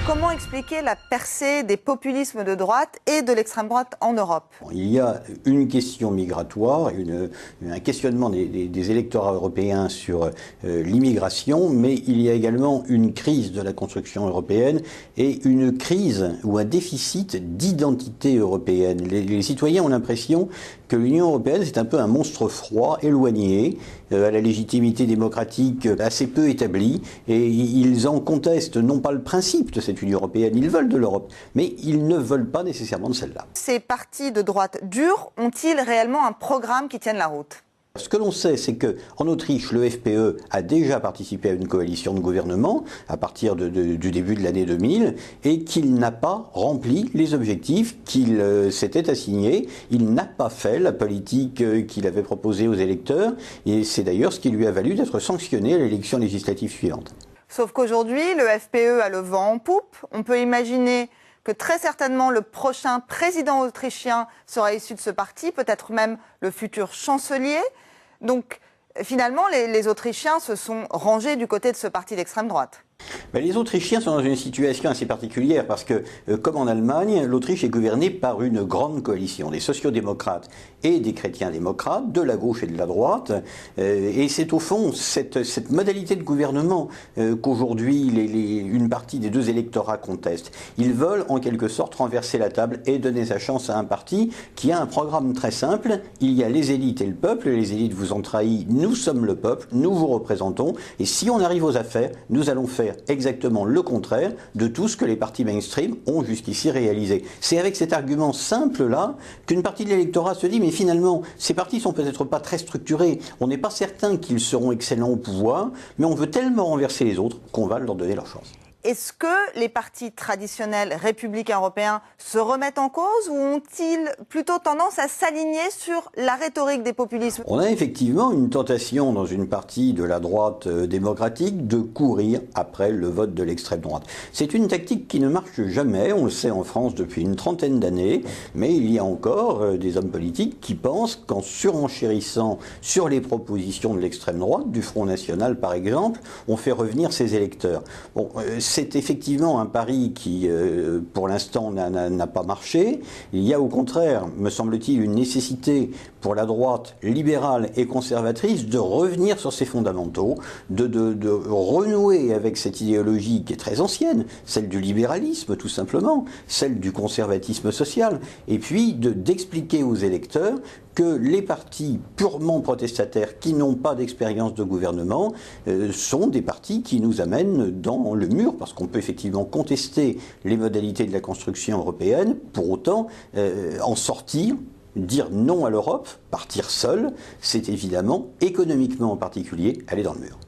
Comment expliquer la percée des populismes de droite et de l'extrême droite en Europe? Il y a une question migratoire, un questionnement des électorats européens sur l'immigration, mais il y a également une crise de la construction européenne et une crise ou un déficit d'identité européenne. Les citoyens ont l'impression que l'Union européenne, c'est un peu un monstre froid, éloigné, à la légitimité démocratique assez peu établie, et ils en contestent non pas le principe de cette Union européenne, ils veulent de l'Europe, mais ils ne veulent pas nécessairement de celle-là. Ces partis de droite durs ont-ils réellement un programme qui tienne la route? Ce que l'on sait, c'est qu'en Autriche, le FPE a déjà participé à une coalition de gouvernement à partir du début de l'année 2000 et qu'il n'a pas rempli les objectifs qu'il s'était assignés. Il n'a pas fait la politique qu'il avait proposée aux électeurs et c'est d'ailleurs ce qui lui a valu d'être sanctionné à l'élection législative suivante. Sauf qu'aujourd'hui, le FPE a le vent en poupe. On peut imaginer que très certainement le prochain président autrichien sera issu de ce parti, peut-être même le futur chancelier. Donc finalement, les Autrichiens se sont rangés du côté de ce parti d'extrême droite. Les Autrichiens sont dans une situation assez particulière parce que, comme en Allemagne, l'Autriche est gouvernée par une grande coalition des sociodémocrates et des chrétiens-démocrates, de la gauche et de la droite. Et c'est au fond cette modalité de gouvernement qu'aujourd'hui une partie des deux électorats conteste. Ils veulent en quelque sorte renverser la table et donner sa chance à un parti qui a un programme très simple. Il y a les élites et le peuple. Les élites vous ont trahi, nous sommes le peuple, nous vous représentons. Et si on arrive aux affaires, nous allons faire exactement le contraire de tout ce que les partis mainstream ont jusqu'ici réalisé. C'est avec cet argument simple-là qu'une partie de l'électorat se dit mais finalement, ces partis sont peut-être pas très structurés, on n'est pas certain qu'ils seront excellents au pouvoir, mais on veut tellement renverser les autres qu'on va leur donner leur chance. Est-ce que les partis traditionnels républicains européens se remettent en cause ou ont-ils plutôt tendance à s'aligner sur la rhétorique des populismes? On a effectivement une tentation dans une partie de la droite démocratique de courir après le vote de l'extrême droite. C'est une tactique qui ne marche jamais, on le sait en France depuis une trentaine d'années, mais il y a encore des hommes politiques qui pensent qu'en surenchérissant sur les propositions de l'extrême droite, du Front National par exemple, on fait revenir ses électeurs. Bon, c'est effectivement un pari qui, pour l'instant, n'a pas marché. Il y a au contraire, me semble-t-il, une nécessité pour la droite libérale et conservatrice de revenir sur ses fondamentaux, de renouer avec cette idéologie qui est très ancienne, celle du libéralisme tout simplement, celle du conservatisme social, et puis d'expliquer aux électeurs que les partis purement protestataires qui n'ont pas d'expérience de gouvernement sont des partis qui nous amènent dans le mur, parce qu'on peut effectivement contester les modalités de la construction européenne, pour autant en sortir. Dire non à l'Europe, partir seul, c'est évidemment, économiquement en particulier, aller dans le mur.